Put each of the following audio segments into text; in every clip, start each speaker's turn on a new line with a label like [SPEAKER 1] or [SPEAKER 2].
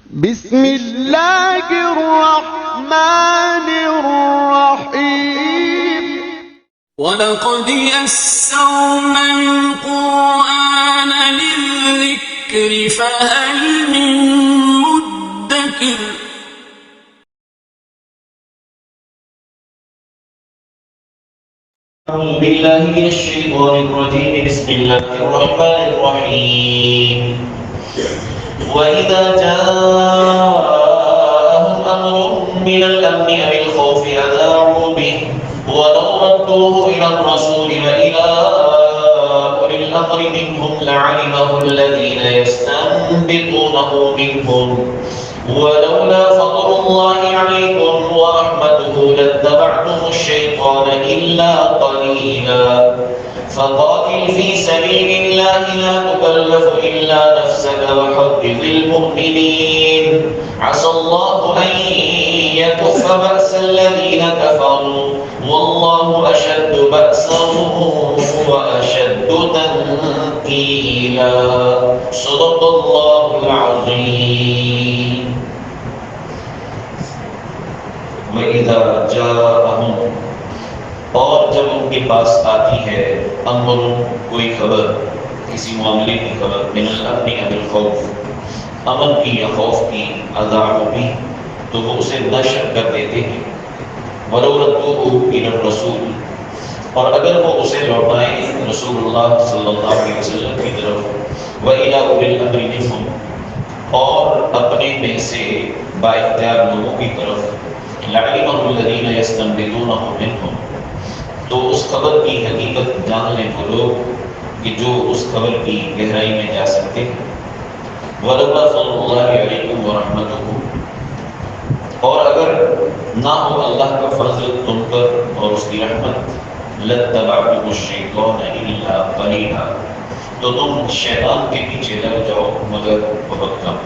[SPEAKER 1] بسم الله الرحمن الرحيم
[SPEAKER 2] وَلَقَدْ يَسَّرْنَا الْقُرْآنَ لِلذِّكْرِ فَهَلْ مِن مُّدَّكِرٍ
[SPEAKER 3] أعوذ بالله من الشيطان الرجيم بسم الله الرحمن الرحيم وإذا جاءهم أمر من الأمن أو الخوف أذاعوا به ولو ردوه إلى الرسول وإلى أولي الأمر منهم لعلمه الذين يستنبطونه منهم ولولا فضل الله عليكم ورحمته لاتبعتم الشيطان إلا قليلا فقاتل في سبيل الله لا تكلف إلا نفسك وحرض المؤمنين عسى الله أن يكف بأس الذين كفروا والله أشد بأسا وأشد تنكيلا صدق الله العظيم وَإِذَا جَاءَهُمْ اور جب ان کے پاس آتی ہے امر کوئی خبر کسی معاملے کی خبر من الامن او الخوف امن کی یا خوف کی اذاعوا بھی تو وہ اسے نشر کر دیتے ہیں وَلَوْ رَدُّوهُ إِلَى الرَّسُولِ اور اگر وہ اسے لوٹائیں رسول اللہ صلی اللہ علیہ وسلم کی طرف وَإِلَى أُولِي الْأَمْرِ مِنْهُمْ اور اپنے میں سے بااختیار لوگوں کی طرف لَعَلِمَهُ الَّذِينَ يَسْتَنبِطُونَهُ مِنْهُمْ تو اس خبر کی حقیقت جان لیں وہ لوگ کہ جو اس خبر کی گہرائی میں جا سکتے ہیں وَلَوْلَا فَضْلُ اللَّهِ عَلَيْكُمْ وَرَحْمَتُهُ اور اگر نہ ہو اللہ کا فضل تم پر اور اس کی رحمت لَاتَّبَعْتُمُ الشَّيْطَانَ إِلَّا قَلِيلًا تو تم شیطان کے پیچھے لگ جاؤ مگر بہت کم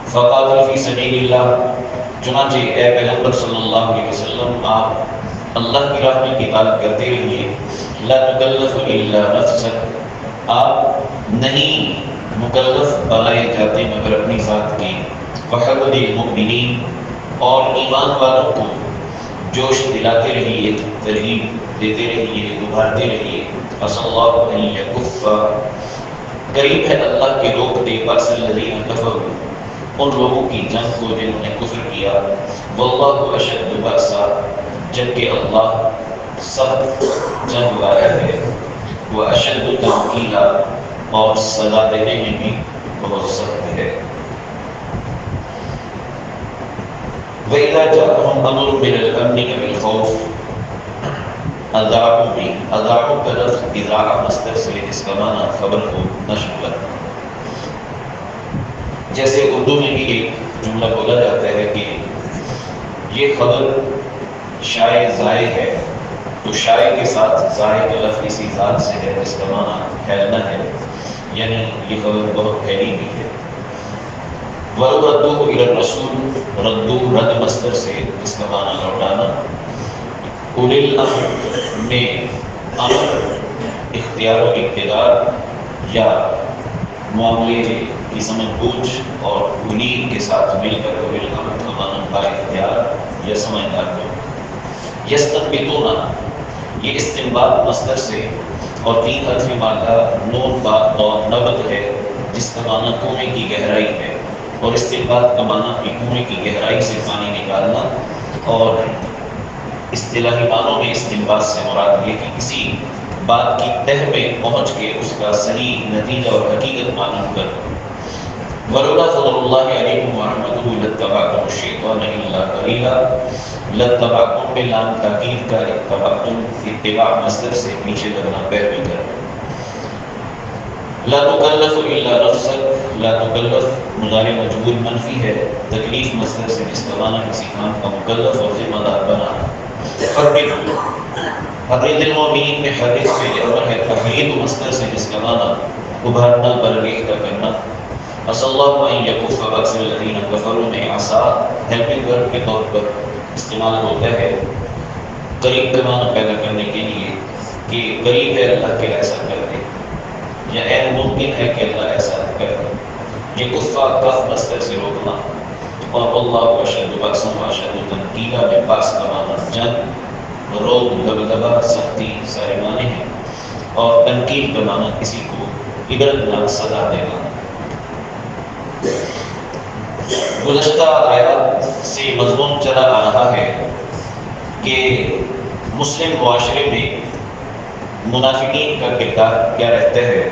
[SPEAKER 3] فَقَاتِلْ فِي سَبِيلِ اللَّهِ چنانچہ اے پیغمبر صلی اللہ علیہ وسلم آپ اللہ کی راہ میں قتال کرتے رہیے لا تکلف الا نفسک آپ نہیں مکلف بنائے جاتے مگر اپنی ذات کی وحرض المؤمنین اور ایمان والوں کو جوش دلاتے رہیے ترغیب دیتے رہیے ابھارتے رہیے عسى الله ان يكف قریب ہے اللہ کے روک دے بأس الذین کفروا ان لوگوں کی جنگ کو جنہوں نے کفر کیا واللہ اشد بأسا جبکہ اللہ سخت جنگ والا ہے وہ اشد تنکیلا اور سزا دینے میں بھی بہت سخت ہے وَإِذَا جَاءَهُمْ أَمْرٌ مِّنَ الْأَمْنِ أَوِ الْخَوْفِ اذاعوا بھی اذاعوا کا لفظ اذاعہ مصدر سے اس کا معنی خبر کو نشر کرنا جیسے اردو میں بھی ایک جملہ بولا جاتا ہے کہ یہ خبر شائع ضائع ہے تو شائع کے ساتھ ضائع کا لفظ اسی ذات سے ہے جس کا معنی پھیلنا ہے یعنی یہ خبر بہت پھیلی ہوئی ہے وَلَوْ رَدُّوهُ إِلَى الرَّسُولِ رَدُّو رد مصدر سے جس کا معنی لوٹانا اولی الامر میں امر اختیار و اقتدار یا معاملے کی سمجھ بوجھ اور اولی کے ساتھ مل کر اولی الامر کا معنی با اختیار یا سمجھدار کو یستنبطون یہ استنباط مصدر سے اور تین حرف مادہ نون با اور نبت ہے جس کا معنی کنویں کی گہرائی ہے اور استنباط کا معنی کنویں کی گہرائی سے پانی نکالنا اور اصطلاحی معنوں میں استنباط سے مراد یہ کہ کسی بات کی تہ میں پہنچ کے اس کا صحیح نتیجہ اور حقیقت معلوم کر وَلَوْلَا فَضْلُ اللَّهِ عَلَيْكُمْ وَرَحْمَتُهُ لَاتَّبَعْتُمُ الشَّيْطَانَ إِلَّا قَلِيلًا لَاتَّبَعْتُمْ میں لام تاکید کا اتبعتم اتباع مصدر سے پیچھے لگنا پیروی کرنا لا تکلف الا نفسک لا تکلف مضارع مجبور منفی ہے تکلیف مصدر سے جس کا معنی کسی کام کا مکلف اور ذمہ دار بنانا حرض المؤمنین میں حرض سے امر ہے تحرید مصدر سے جس کا معنی ابھارنا برانگیختہ کرنا عسى الله ان يكف بأس الذين كفروا میں عسى ہیلپنگ ورب کے طور پر استعمال ہوتا ہے قریب کا معنی پیدا کرنے کے لیے کہ قریب ہے اللہ کے ایسا کر دے یا ممکن ہے کہ اللہ ایسا کر دے یہ کفہ کف مصدر سے روکنا، اور اللہ اشد بأسا واشد تنکیلا میں باس کا معنی جنگ، روب، دبدبہ، سختی سارے معنی ہیں، اور تنکیل کا معنی کسی کو عبرتناک سزا دینا۔ گزشتہ آیات سے مضمون چلا آ رہا ہے کہ مسلم معاشرے میں منافقین کا کردار کیا رہتا ہے۔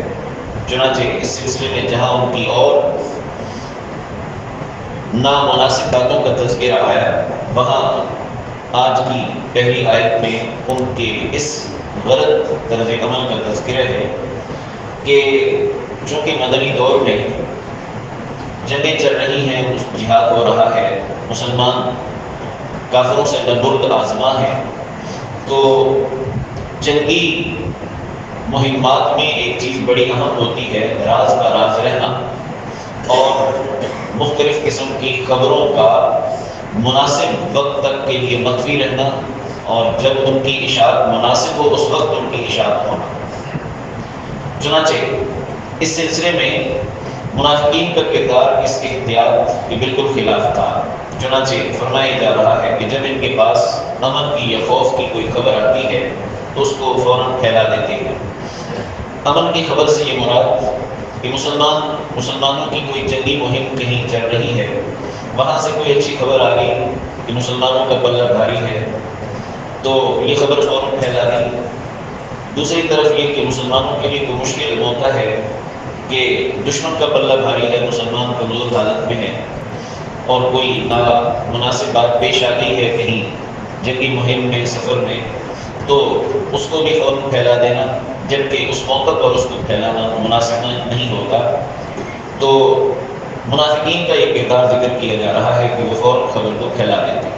[SPEAKER 3] چنانچہ اس سلسلے میں جہاں ان کی اور نامناسب باتوں کا تذکرہ آیا، وہاں آج کی پہلی آیت میں ان کے اس غلط طرز عمل کا تذکرہ ہے کہ چونکہ مدنی دور میں جنگیں چل رہی ہیں، جہاد ہو رہا ہے، مسلمان کافروں سے نبرد آزما ہے، تو جنگی مہمات میں ایک چیز بڑی اہم ہوتی ہے راز کا راز رہنا، اور مختلف قسم کی خبروں کا مناسب وقت تک کے لیے مخفی رہنا، اور جب ان کی اشاعت مناسب ہو اس وقت ان کی اشاعت ہونا۔ چنانچہ اس سلسلے میں منافقین کا کردار اس احتیاط کے بالکل خلاف تھا۔ چنانچہ فرمایا جا رہا ہے کہ جب ان کے پاس امن کی یا خوف کی کوئی خبر آتی ہے تو اس کو فوراً پھیلا دیتے ہیں۔ امن کی خبر سے یہ مراد کہ مسلمانوں کی کوئی جنگی مہم کہیں چل رہی ہے، وہاں سے کوئی اچھی خبر آ گئی کہ مسلمانوں کا پلہ بھاری ہے تو یہ خبر فوراً پھیلا دی۔ دوسری طرف یہ کہ مسلمانوں کے لیے کوئی مشکل ہوتا ہے کہ دشمن کا پلہ بھاری ہے، مسلمان کمزور حالت میں ہے، اور کوئی نامناسب بات پیش آ گئی ہے کہیں جنگی مہم میں، سفر میں، تو اس کو بھی فوراً پھیلا دینا، جبکہ اس موقع پر اس کو پھیلانا مناسب نہیں ہوتا۔ تو منافقین کا یہ کردار ذکر کیا جا رہا ہے کہ وہ فوراً خبر کو پھیلا دیتے ہیں۔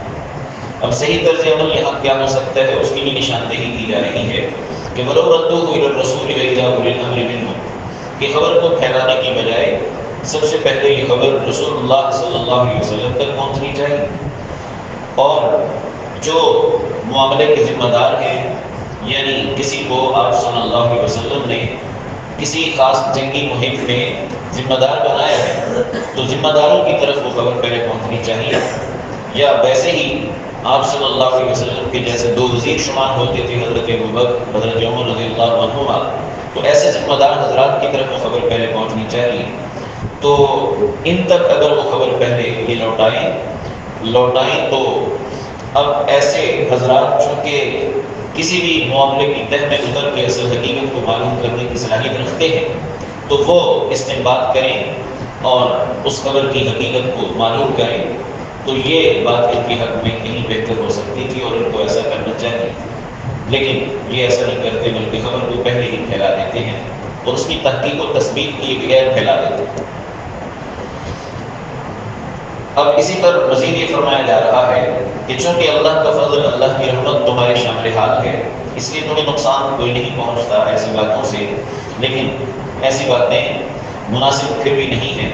[SPEAKER 3] اب صحیح طرز عمل یہاں کیا ہو سکتا ہے، اس کی بھی نشاندہی کی جا رہی ہے کہ وَلَوْ رَدُّوهُ إِلَى الرَّسُولِ وَإِلَىٰ أُولِي الْأَمْرِ مِنْهُمْ، کہ خبر کو پھیلانے کی بجائے سب سے پہلے یہ خبر رسول اللہ صلی اللہ علیہ وسلم تک پہنچنی چاہیے، اور جو معاملے کے ذمہ دار ہیں، یعنی کسی کو آپ صلی اللہ علیہ وسلم نے کسی خاص جنگی مہم میں ذمہ دار بنایا ہے، تو ذمہ داروں کی طرف وہ خبر پہلے پہنچنی چاہیے۔ یا ویسے ہی آپ صلی اللہ علیہ وسلم کے جیسے دو وزیر شمار ہوتے تھے، حضرت ابوبکر، حضرت عمر رضی اللہ عنہما، تو ایسے ذمہ دار حضرات کی طرف وہ خبر پہلے پہنچنی چاہیے۔ تو ان تک اگر وہ خبر پہلے یہ لوٹائیں تو اب ایسے حضرات چونکہ کسی بھی معاملے کی تہ میں اتر کے اصل حقیقت کو معلوم کرنے کی صلاحیت رکھتے ہیں، تو وہ استنباط کریں اور اس خبر کی حقیقت کو معلوم کریں، تو یہ بات ان کے حق میں کہیں بہتر ہو سکتی تھی اور ان کو ایسا کرنا چاہیے، لیکن یہ ایسا نہیں کرتے، بلکہ خبر کو پہلے ہی پھیلا دیتے ہیں اور اس کی تحقیق و تثبیت کیے بغیر پھیلا دیتے ہیں۔ اب اسی پر مزید یہ فرمایا جا رہا ہے کہ چونکہ اللہ کا فضل، اللہ کی رحمت تمہارے شامل حال ہے، اس لیے تمہیں نقصان کوئی نہیں پہنچتا ایسی باتوں سے، لیکن ایسی باتیں مناسب پھر بھی نہیں ہیں،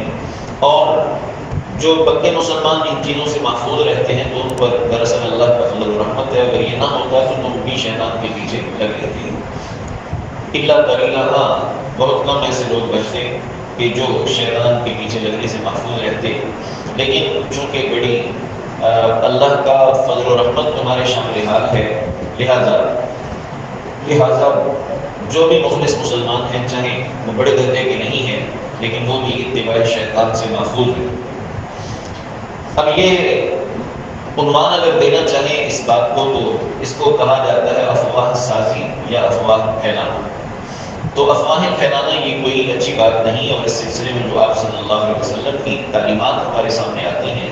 [SPEAKER 3] اور جو پکے مسلمان ان چیزوں سے محفوظ رہتے ہیں تو ان پر دراصل اللہ کا فضل و رحمت ہے۔ اگر یہ نہ ہوتا تو تم بھی شیطان کے پیچھے لگ رہتے اللہ تعالیٰ، بہت کم ایسے لوگ بچتے کہ جو شیطان کے پیچھے لگنے سے محفوظ رہتے، لیکن چونکہ بڑی اللہ کا فضل و رحمت تمہارے شامل حال ہے، لہذا جو بھی مخلص مسلمان ہیں، چاہے وہ بڑے درجے کے نہیں ہیں، لیکن وہ بھی اتباع شیطان سے محفوظ ہیں۔ اب یہ عنوان اگر دینا چاہیں اس بات کو تو اس کو کہا جاتا ہے افواہ سازی یا افواہ پھیلانا۔ تو افواہیں پھیلانا یہ کوئی اچھی بات نہیں، اور اس سلسلے میں جو آپ صلی اللہ علیہ وسلم کی تعلیمات ہمارے سامنے آتی ہیں،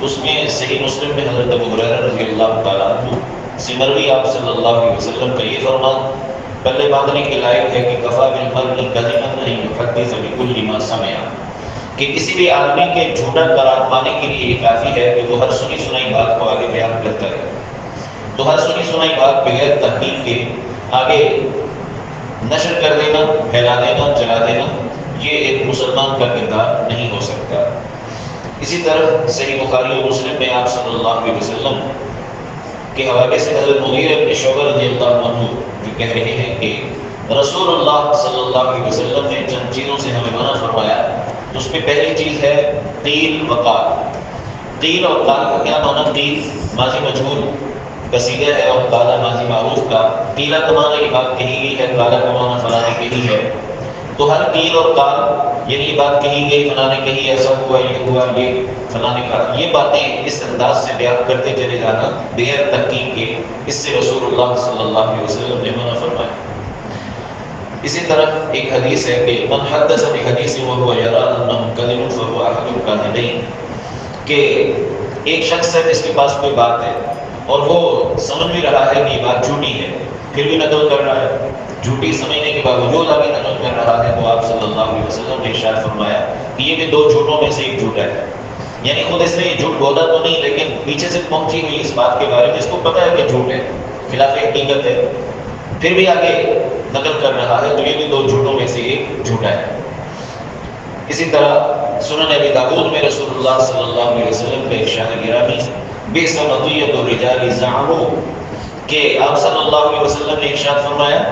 [SPEAKER 3] اس میں صحیح مسلم میں حضرت ابو ہریرہ رضی اللہ تعالیٰ عنہ سے مروی آپ صلی اللہ علیہ وسلم کا یہ فرمان پلے باندھنے کے لائق ہے کہ کفا بالمرء کذبا ان یحدث بکل ما سمع، کہ کسی بھی آدمی کے جھوٹا قرار پانے کے لیے یہ کافی ہے کہ وہ ہر سنی سنائی بات کو آگے بیان کرتا ہے۔ تو ہر سنی سنائی بات بغیر تحقیق کے آگے نشر کر دینا، پھیلا دینا، چلا دینا، یہ ایک مسلمان کا کردار نہیں ہو سکتا۔ اسی طرح صحیح بخاری و مسلم میں آپ صلی اللہ علیہ وسلم کے حوالے سے حضرت مغیرہ بن شعبہ رضی اللہ عنہ جو کہہ رہے ہیں کہ رسول اللہ صلی اللہ علیہ وسلم نے چند چیزوں سے ہمیں منع فرمایا تو اس میں پہلی چیز ہے قیل وقال. قیل اور قال کا کیا معنی؟ قیل ماضی مجہول کا صیغہ ہے اور قال ماضی معروف کا. قیلا کا معنی یہ بات کہی گئی ہے، قال کا معنی فلاں نے کہی ہے. تو ہر قیل اور قال یعنی یہ بات کہی گئی، فلاں نے کہی، ایسا ہوا، یہ ہوا، یہ فلاں نے کہا، یہ باتیں اس انداز سے بیان کرتے چلے جانا بغیر تحقیق کے، اس سے رسول اللہ صلی اللہ علیہ وسلم نے منع فرمایا. اسی طرح ایک حدیث ہے کہ من حدث بحدیث وهو يرى انه كذب فهو احد الكاذبين، کہ ایک شخص ہے جس کے پاس کوئی بات ہے اور وہ سمجھ بھی رہا ہے کہ یہ بات جھوٹی ہے، پھر بھی نقل کر رہا ہے، جھوٹی سمجھنے کے باوجود آگے نقل کر رہا ہے، تو آپ صلی اللہ علیہ وسلم نے ارشاد فرمایا کہ یہ بھی 2 جھوٹوں میں سے ایک جھوٹ ہے. یعنی خود اس نے یہ جھوٹ بولا تو نہیں، لیکن پیچھے سے پہنچی ہوئی اس بات کے بارے میں اس کو پتہ ہے کہ جھوٹ ہے، خلاف حقیقت ہے، پھر بھی آگے نقل کر رہا ہے، تو یہ بھی 2 جھوٹوں میں سے ایک جھوٹا ہے. اسی طرح سنن ابی داؤد میں رسول اللہ صلی اللہ علیہ وسلم کا ارشاد گرامی بئس مطیۃ الرجال زعموا، کہ آپ صلی اللہ علیہ وسلم نے ارشاد فرمایا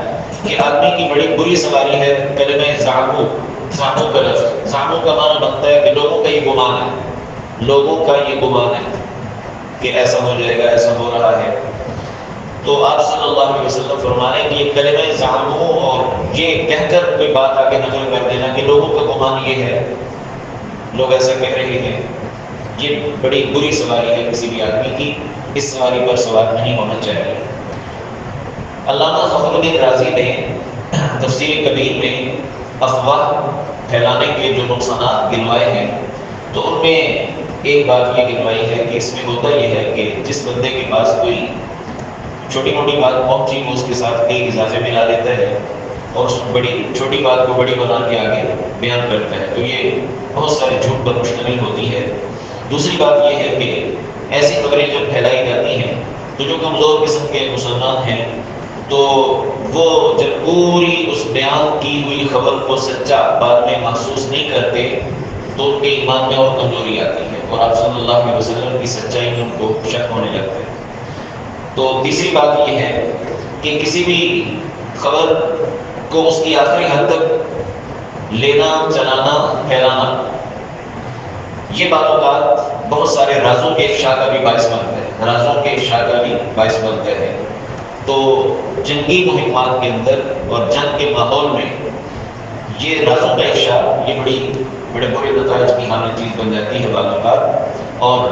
[SPEAKER 3] کہ آدمی کی بڑی بری سواری ہے کلمہ زعموا. زعموا کا لفظ، زعموا کا معنی بنتا ہے کہ لوگوں کا یہ گمان ہے، لوگوں کا یہ گمان ہے کہ ایسا ہو جائے گا، ایسا ہو رہا ہے. تو آپ صلی اللہ علیہ وسلم فرمانے کہ یہ کلمہ زعموا اور یہ کہہ کر کوئی بات آگے نقل کر دینا کہ لوگوں کا گمان یہ ہے، لوگ ایسا کہہ رہے ہیں، یہ بڑی بری سواری ہے کسی بھی آدمی کی، اس سواری پر سوار نہیں ہونا چاہیے. علامہ فخر الدین رازی نے تفسیر کبیر میں افواہ پھیلانے کے جو نقصانات گنوائے ہیں، تو ان میں ایک بات یہ گنوائی ہے کہ اس میں ہوتا یہ ہے کہ جس بندے کے پاس کوئی چھوٹی موٹی بات پہنچی وہ اس کے ساتھ کئی اضافے ملا دیتا ہے اور اس بڑی چھوٹی بات کو بڑی بنا کے آگے بیان کرتا ہے، تو یہ بہت سارے جھوٹ پر مشتمل ہوتی ہے. دوسری بات یہ ہے کہ ایسی خبریں جب پھیلائی جاتی ہیں تو جو کمزور قسم کے مسلمان ہیں تو وہ جب پوری اس بیان کی ہوئی خبر کو سچا بعد میں محسوس نہیں کرتے تو ان کے ایمان میں اور کمزوری آتی ہے اور آپ صلی اللہ علیہ وسلم کی سچائی میں ان کو شک ہونے لگتا ہے. تو تیسری بات یہ ہے کہ کسی بھی خبر کو اس کی آخری حد تک لینا، چلانا، پھیلانا، یہ بعض اوقات بہت سارے رازوں کے افشا کا بھی باعث بنتا ہے، رازوں کے افشا کا بھی باعث بنتا ہے. تو جنگی مہمات کے اندر اور جنگ کے ماحول میں یہ رازوں کا افشا یہ بڑے برے نتائج کی حامل چیز بن جاتی ہے بعض اوقات، اور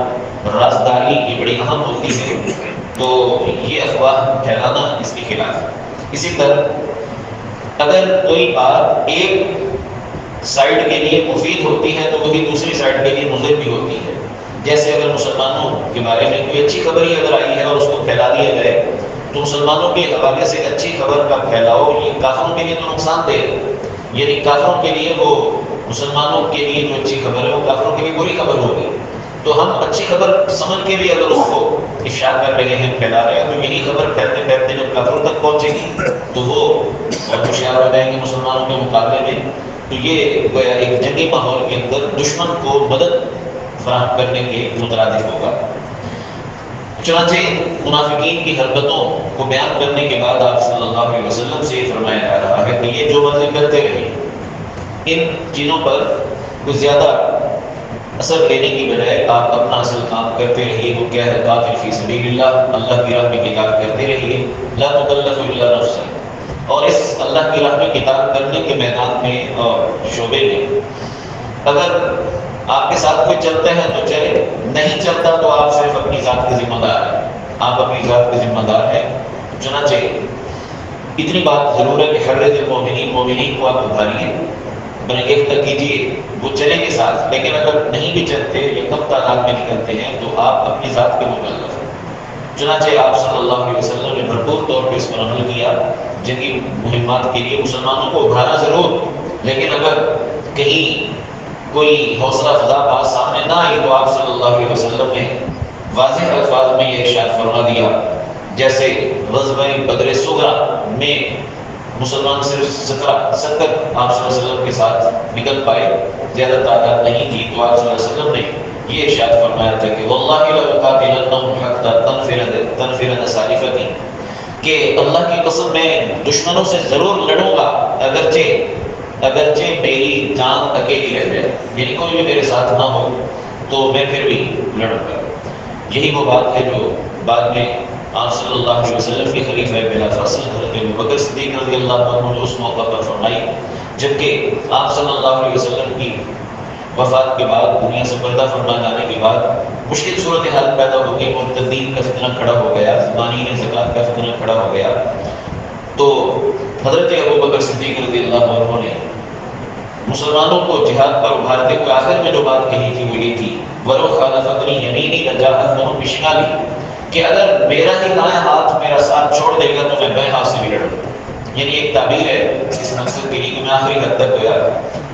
[SPEAKER 3] رازداری یہ بڑی اہم ہوتی ہے. تو یہ افواہ پھیلانا اس کے خلاف. اسی طرح اگر کوئی بات ایک سائڈ کے لیے مفید ہوتی ہے تو وہی دوسری سائڈ کے لیے مضر بھی ہوتی ہے. جیسے اگر مسلمانوں کے بارے میں کوئی اچھی خبر ہی اگر آئی ہے اور اس کو پھیلا دیا جائے تو مسلمانوں کے حوالے سے اچھی خبر کا پھیلاؤ یہ کافروں کے لیے تو نقصان دہ ہے. یعنی کافروں کے لیے وہ مسلمانوں کے لیے جو اچھی خبر ہے وہ کافروں کے لیے بری خبر ہوگی. تو ہم اچھی خبر سمجھ کے بھی اگر اس کو افشا کر رہے ہیں، پھیلا رہے ہیں، تو یہی خبر پھیلتے پھیلتے جب کافروں تک پہنچے گی تو وہ اور ہوشیار ہو جائیں گے مسلمانوں کے مقابلے میں. تو یہ گویا ایک جنگی ماحول کے اندر دشمن کو مدد فراہم کرنے کے مترادف ہوگا. چنانچہ منافقین کی حرکتوں کو بیان کرنے کے بعد آپ صلی اللہ علیہ وسلم سے یہ فرمایا جا رہا ہے کہ یہ جو مطلب کرتے رہے ان چیزوں پر کچھ زیادہ اثر لینے کی بجائے آپ اپنا اصل کام کرتے رہیے. وہ کیا ہے؟ قاتل فی سبیل اللہ، اللہ کی راہ میں قتال کرتے رہیے. لا تکلف الا نفسا، اور اس اللہ کی راہ میں قتال کرنے کے میدان میں اور شعبے میں اگر آپ کے ساتھ کوئی چلتا ہے تو چلے، نہیں چلتا تو آپ صرف اپنی ذات کے ذمہ دار ہیں، آپ اپنی ذات کے ذمہ دار ہیں. چنانچہ اتنی بات ضرور ہے کہ حرد المومنین کو آپ ابھاریے، بنگیخت کیجیے، وہ چلیں گے ساتھ. لیکن اگر نہیں بھی چلتے یا کم تعداد میں نکلتے ہیں تو آپ اپنی ذات کے مکلف ہیں. چنانچہ آپ صلی اللہ علیہ وسلم نے بھرپور طور پہ اس پر عمل کیا. جنگی مہمات کے لیے مسلمانوں کو ابھارا ضرور، لیکن اگر کہیں کوئی حوصلہ افزا بات سامنے نہ آئی تو آپ صلی اللہ علیہ وسلم نے واضح الفاظ میں یہ ارشاد فرما دیا. جیسے غزوہ بدر صغریٰ میں مسلمان صرف 70 آپ صلی اللہ علیہ وسلم کے ساتھ نکل پائے، زیادہ تعداد نہیں تھی، تو آپ صلی اللہ علیہ وسلم نے یہ ارشاد فرمایا تھا کہ واللہ لأقاتلنهم حتى تنفر سالفتي، کہ اللہ کی قسم میں دشمنوں سے ضرور لڑوں گا اگرچہ اگرچہ میری جان اکیلی رہ جائے، یعنی کوئی بھی میرے ساتھ نہ ہو تو میں پھر بھی لڑوں گا۔ یہی وہ بات ہے جو بعد میں آپ صلی اللہ علیہ وسلم کے خلیفہ بلا فاصل حضرت ابوبکر صدیق رضی اللہ عنہ نے اس موقع پر فرمائی جبکہ آپ صلی اللہ علیہ وسلم کی وفات کے بعد، دنیا سے پردہ فرما جانے کے بعد مشکل صورتحال پیدا ہو گئی، مرتدین کا فتنہ کھڑا ہو گیا، مانعین زکوٰۃ کا فتنہ کھڑا ہو گیا، تو حضرت ابوبکر صدیق رضی اللہ عنہ نے مسلمانوں کو جہاد پر ابھارتے ہوئے آخر میں جو بات کہی تھی وہ یہ تھی وَلَوْ خَالَفَتْنِي يَمِينِي لَجَاهَدْتُهُمْ بِشِمَالِي، کہ اگر میرا ہی دائیں ہاتھ میرا ساتھ چھوڑ دے گا تو میں بائیں ہاتھ سے بھی لڑوں گا۔ یعنی ایک تعبیر ہے اس مقصد کے لیے کہ میں آخری حد تک گیا،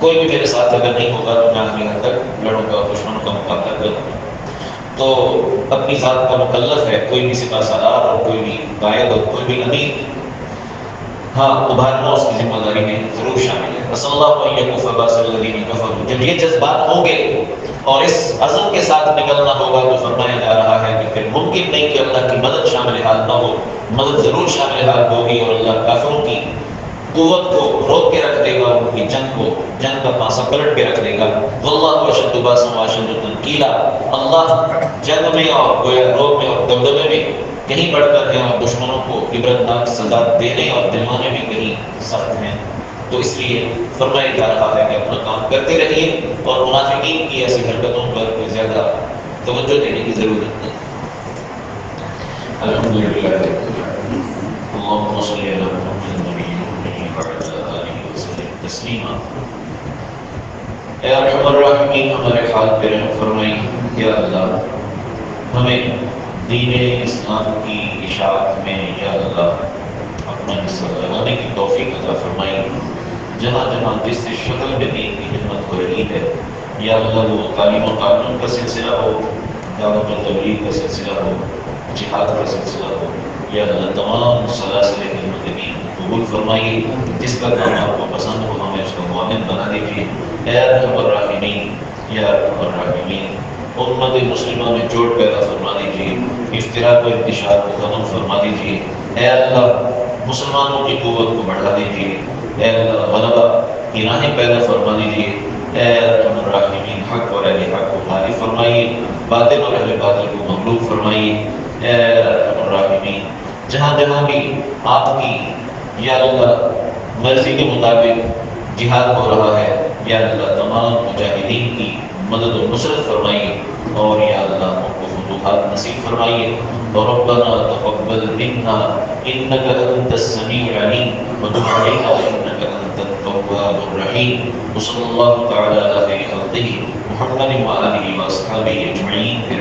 [SPEAKER 3] کوئی بھی میرے ساتھ اگر نہیں ہوگا تو میں آخری حد تک لڑوں گا، دشمنوں کا مقابلہ کروں گا۔ تو اپنی ذات کا مکلف ہے کوئی بھی سپہ سالار اور کوئی بھی قائد اور کوئی بھی امیر، ہاں ابھارنا اس کی ذمہ داری میں ضرور شامل ہے۔ صلی اللہ علیہ وسلم، جب یہ جذبات ہوں گے اور اس عزم کے ساتھ نکلنا ہوگا تو فرمایا جا رہا ہے کہ پھر ممکن نہیں کہ اللہ کی مدد شامل حال نہ ہو، مدد ضرور شامل حال ہوگی اور اللہ کافروں کی قوت کو روک کے رکھ دے گا، ان کی جنگ کا پانسا پلٹ کے رکھ دے گا۔ واللہ اشد باسا واشد تنکیلا، اللہ جنگ میں اور گویا روک میں اور دبدبے میں کہیں بڑھ کر ہیں اور دشمنوں کو عبرتناک سزا دینے اور دلوانے میں کہیں سخت ہیں۔ تو اس لیے فرمایا جا رہا ہے کہ اپنا کام کرتے رہیے اور منافقین کی ایسی حرکتوں پر کوئی زیادہ توجہ دینے کی ضرورت نہیں۔ الحمدللہ اللہم صلی علی محمد نبی وعلی آلہ وسلم تسلیما۔ اے ارحم الراحمین ہمارے حال پہ رحم فرمائی، یا اللہ ہمیں دین اسلام کی اشاعت میں یا اللہ اپنا حصہ لگانے کی توفیق عطا فرمائی۔ جہاں جہاں جس شکل میں دین کی خدمت ہو رہی ہے یا اللہ وہ تعلیم و تعلم کا سلسلہ ہو، دعوت و تبلیغ کا سلسلہ ہو، جہاد کا سلسلہ ہو، یا اللہ تمام سلاسل خدمت دین قبول فرمائیے۔ جس کا کام آپ کو پسند ہو ہمیں اس کا معاون بنا دیجیے۔ اے ارحم الراحمین یا ارحم الراحمین، امت مسلمہ میں جوڑ پیدا فرما دیجیے، افتراق و انتشار کو ختم فرما دیجیے۔ اے اللہ مسلمانوں کی قوت کو بڑھا دیجیے، اے اللہ غلبہ کی راہیں پیدا فرما دیجیے۔ اے ارحم الراحمین حق اور اہل حق کو غالب فرمائیے، باطل اور اہل باطل کو مغلوب فرمائیے۔ اے ارحم الراحمین جہاں جہاں بھی آپ کی یا اللہ مرضی کے مطابق جہاد ہو رہا ہے یا اللہ تمام مجاہدین کی مدد و نصرت فرمائیے اور یا اللہ ہم کو فتوحات نصیب فرمائیے۔ ربنا تقبل منا انك انت السميع العليم وتب علينا انك انت التواب الرحيم۔ وصلى الله تعالى على خير خلقه محمد وآله واصحابه اجمعين۔